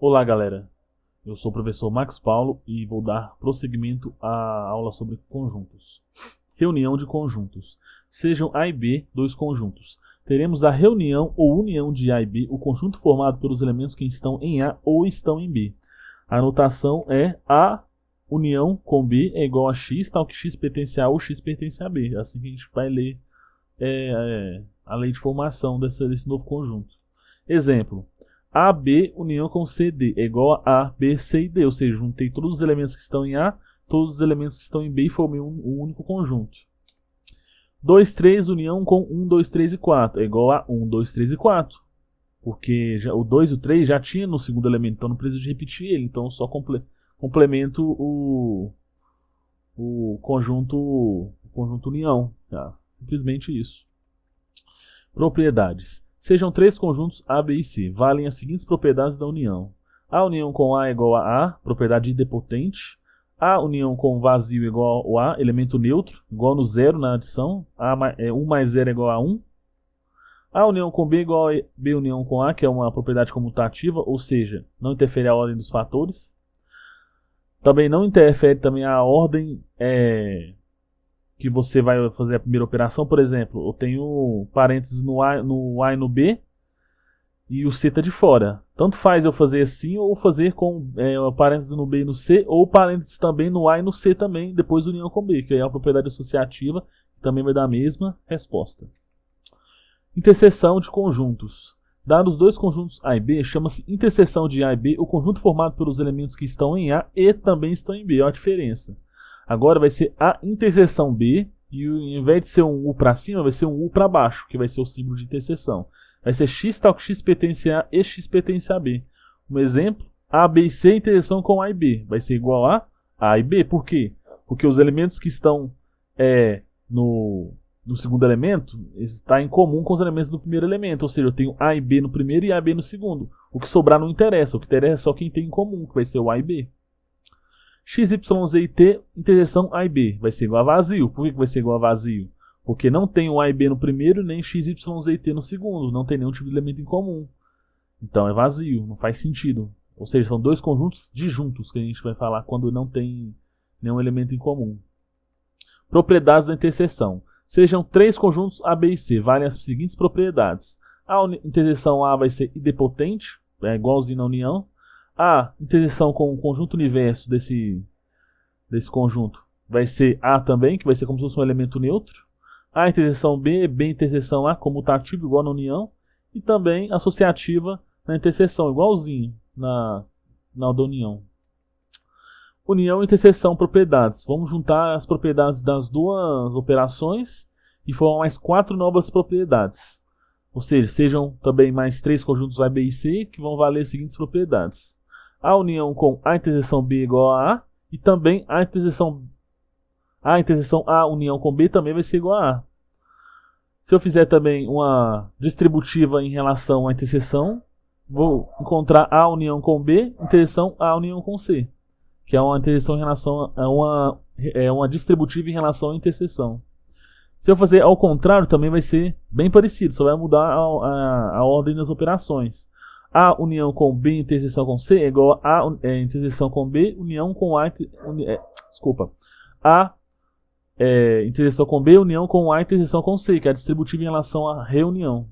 Olá, galera. Eu sou o professor Max Paulo e vou dar prosseguimento à aula sobre conjuntos. Reunião de conjuntos. Sejam A e B dois conjuntos. Teremos a reunião ou união de A e B, o conjunto formado pelos elementos que estão em A ou estão em B. A notação é A união com B é igual a X, tal que X pertence a A ou X pertence a B. É assim que a gente vai ler a lei de formação desse novo conjunto. Exemplo. AB união com CD é igual a A, B, C e D. Ou seja, juntei todos os elementos que estão em A, todos os elementos que estão em B e formei um único conjunto. 2, 3 união com 1, 2, 3 e 4 é igual a 1, 2, 3 e 4. Porque o 2 e o 3 já tinha no segundo elemento, então não preciso de repetir ele. Então eu só complemento o conjunto união. Tá? Simplesmente isso. Propriedades. Sejam três conjuntos A, B e C. Valem as seguintes propriedades da união. A união com A é igual a A, propriedade idempotente. A união com vazio é igual a A, elemento neutro, igual no zero na adição. 1 mais 0 é igual a 1. A união com B é igual a B união com A, que é uma propriedade comutativa, ou seja, não interfere a ordem dos fatores. Também não interfere também a ordem que você vai fazer a primeira operação. Por exemplo, eu tenho parênteses no A e no B e o C está de fora. Tanto faz eu fazer assim ou fazer com parênteses no B e no C, ou parênteses também no A e no C também, depois união com B, que é a propriedade associativa, que também vai dar a mesma resposta. Interseção de conjuntos. Dados dois conjuntos A e B, chama-se interseção de A e B o conjunto formado pelos elementos que estão em A e também estão em B. Olha a diferença. Agora vai ser a interseção B, e ao invés de ser um U para cima, vai ser um U para baixo, que vai ser o símbolo de interseção. Vai ser X tal que X pertence a A e X pertence a B. Um exemplo, A, B e C interseção com A e B. Vai ser igual a e B. Por quê? Porque os elementos que estão no segundo elemento estão em comum com os elementos do primeiro elemento. Ou seja, eu tenho A e B no primeiro e A e B no segundo. O que sobrar não interessa. O que interessa é só quem tem em comum, que vai ser o A e B. X, Y, Z e T, interseção A e B. Vai ser igual a vazio. Por que vai ser igual a vazio? Porque não tem o A e B no primeiro, nem X, Y, Z e T no segundo. Não tem nenhum tipo de elemento em comum. Então é vazio, não faz sentido. Ou seja, são dois conjuntos disjuntos que a gente vai falar quando não tem nenhum elemento em comum. Propriedades da interseção. Sejam três conjuntos A, B e C. Valem as seguintes propriedades. A interseção A vai ser idempotente, é igualzinho na união. A interseção com o conjunto universo desse conjunto vai ser A também, que vai ser como se fosse um elemento neutro. A interseção B é B interseção A, comutativo, igual na união. E também associativa na interseção, igualzinho na da união. União e interseção, propriedades. Vamos juntar as propriedades das duas operações e formar mais 4 novas propriedades. Ou seja, sejam também mais 3 conjuntos A, B e C, que vão valer as seguintes propriedades. A união com A interseção B igual a A, e também a interseção A união com B também vai ser igual a A. Se eu fizer também uma distributiva em relação à interseção, vou encontrar A união com B, interseção A união com C, que é uma interseção em relação a uma distributiva em relação à interseção. Se eu fazer ao contrário, também vai ser bem parecido, só vai mudar a ordem das operações. A união com B interseção com C é igual a interseção com B união com A interseção com B união com A interseção com C, que é a distributiva em relação à reunião.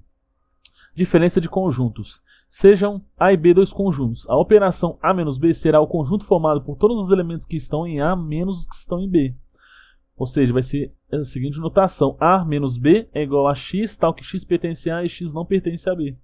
Diferença de conjuntos. Sejam A e B dois conjuntos. A operação A menos B será o conjunto formado por todos os elementos que estão em A menos os que estão em B. Ou seja, vai ser a seguinte notação. A menos B é igual a X, tal que X pertence a A e X não pertence a B.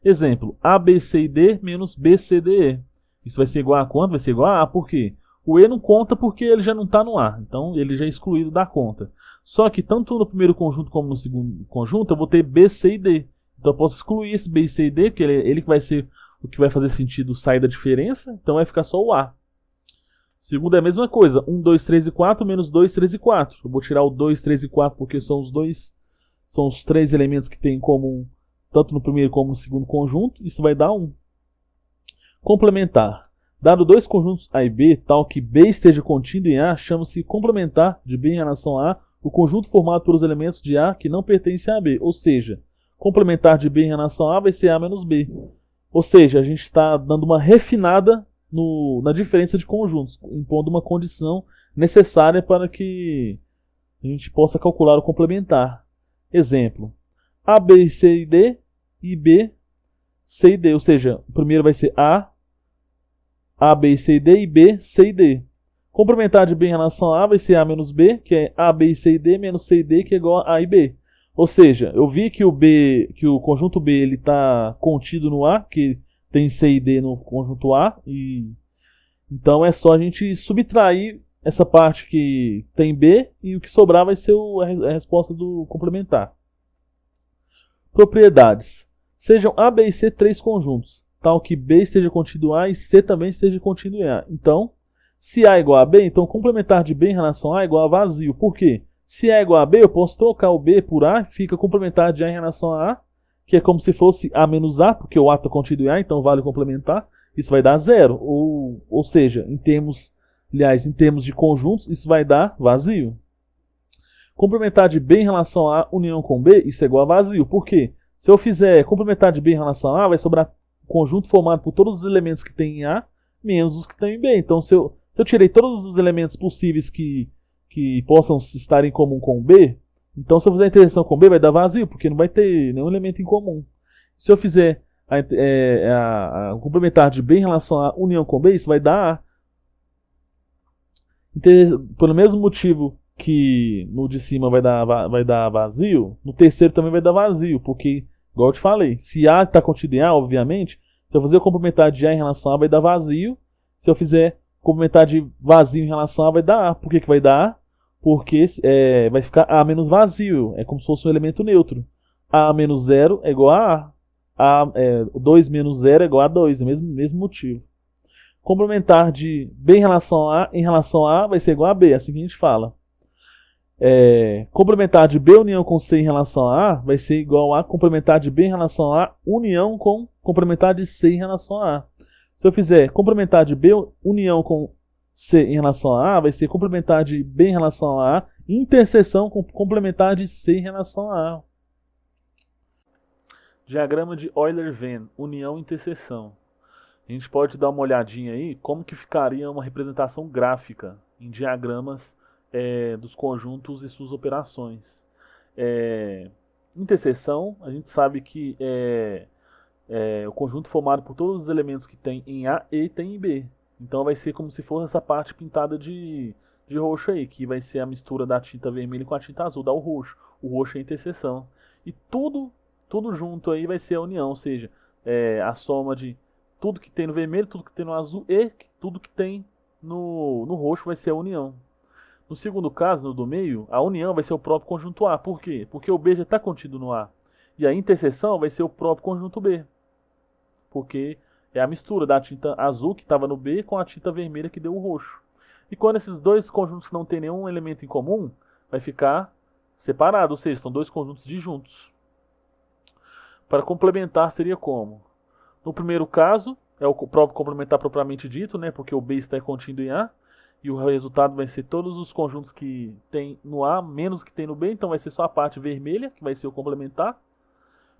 Exemplo, A, B, C e D menos B, C, D, E. Isso vai ser igual a quanto? Vai ser igual a A. Por quê? O E não conta porque ele já não está no A. Então ele já é excluído da conta. Só que tanto no primeiro conjunto como no segundo conjunto eu vou ter B, C e D. Então eu posso excluir esse B, C e D, porque ele que vai ser o que vai fazer sentido sair da diferença. Então vai ficar só o A. Segundo é a mesma coisa. 1, 2, 3 e 4 menos 2, 3 e 4. Eu vou tirar o 2, 3 e 4 porque são os 3 elementos que têm em comum tanto no primeiro como no segundo conjunto. Isso vai dar 1. Complementar. Dado dois conjuntos A e B, tal que B esteja contido em A, chama-se complementar de B em relação a A o conjunto formado pelos elementos de A que não pertencem a B. Ou seja, complementar de B em relação a A vai ser A menos B. Ou seja, a gente está dando uma refinada na diferença de conjuntos, impondo uma condição necessária para que a gente possa calcular o complementar. Exemplo: A, B, C e D, e B, C e D. Ou seja, o primeiro vai ser A, B, C e D, e B, C e D. Complementar de B em relação a vai ser A menos B, que é A, B, C e D, menos C e D, que é igual a A e B. Ou seja, eu vi que o conjunto B está contido no A, que tem C e D no conjunto A, e então é só a gente subtrair essa parte que tem B, e o que sobrar vai ser a resposta do complementar. Propriedades. Sejam A, B e C três conjuntos, tal que B esteja contido em A e C também esteja contido em A. Então, se A é igual a B, então complementar de B em relação a A é igual a vazio. Por quê? Se A é igual a B, eu posso trocar o B por A, fica complementar de A em relação a A, que é como se fosse A menos A, porque o A está contido em A, então vale complementar. Isso vai dar zero. Ou seja, em termos de conjuntos, isso vai dar vazio. Complementar de B em relação a A, união com B, isso é igual a vazio. Por quê? Se eu fizer complementar de B em relação a A, vai sobrar conjunto formado por todos os elementos que tem em A, menos os que tem em B. Então, se eu tirei todos os elementos possíveis que possam estar em comum com B, então se eu fizer a interseção com B, vai dar vazio, porque não vai ter nenhum elemento em comum. Se eu fizer a complementar de B em relação à união com B, isso vai dar A. Pelo mesmo motivo que no de cima vai dar vazio, no terceiro também vai dar vazio, porque, igual eu te falei, se A está contido em A, obviamente, se eu fazer o complementar de A em relação a A, vai dar vazio. Se eu fizer complementar de vazio em relação a A, vai dar A. Por que vai dar A? Porque vai ficar A menos vazio, é como se fosse um elemento neutro. A menos 0 é igual a A. 2 menos 0 é igual a 2, é o mesmo motivo. Complementar de B em relação a A vai ser igual a B, é assim que a gente fala. Complementar de B união com C em relação a A vai ser igual a complementar de B em relação a A união com complementar de C em relação a A. Se eu fizer complementar de B união com C em relação a A, vai ser complementar de B em relação a A interseção com complementar de C em relação a A. Diagrama de Euler-Venn, união e interseção. A gente pode dar uma olhadinha aí como que ficaria uma representação gráfica em diagramas dos conjuntos e suas operações. Interseção, a gente sabe que é o conjunto formado por todos os elementos que tem em A e tem em B. Então vai ser como se fosse essa parte pintada de roxo aí, que vai ser a mistura da tinta vermelha com a tinta azul, dá o roxo. O roxo é a interseção. E tudo junto aí vai ser a união, ou seja, a soma de tudo que tem no vermelho, tudo que tem no azul e tudo que tem no roxo vai ser a união. No segundo caso, no do meio, a união vai ser o próprio conjunto A. Por quê? Porque o B já está contido no A. E a interseção vai ser o próprio conjunto B. Porque é a mistura da tinta azul que estava no B com a tinta vermelha que deu o roxo. E quando esses dois conjuntos não têm nenhum elemento em comum, vai ficar separado, ou seja, são dois conjuntos disjuntos. Para complementar seria como? No primeiro caso, é o próprio complementar propriamente dito, né, porque o B está contido em A, e o resultado vai ser todos os conjuntos que tem no A, menos que tem no B, então vai ser só a parte vermelha, que vai ser o complementar.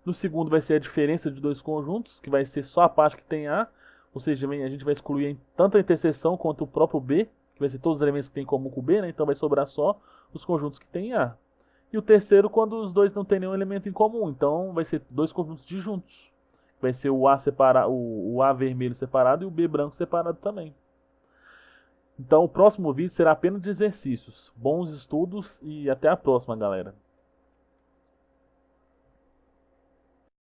No segundo vai ser a diferença de dois conjuntos, que vai ser só a parte que tem A, ou seja, a gente vai excluir tanto a interseção quanto o próprio B, que vai ser todos os elementos que tem em comum com o B, né, então vai sobrar só os conjuntos que tem em A. E o terceiro quando os dois não tem nenhum elemento em comum, então vai ser dois conjuntos disjuntos. Vai ser o A separado, o A vermelho separado e o B branco separado também. Então o próximo vídeo será apenas de exercícios. Bons estudos e até a próxima, galera.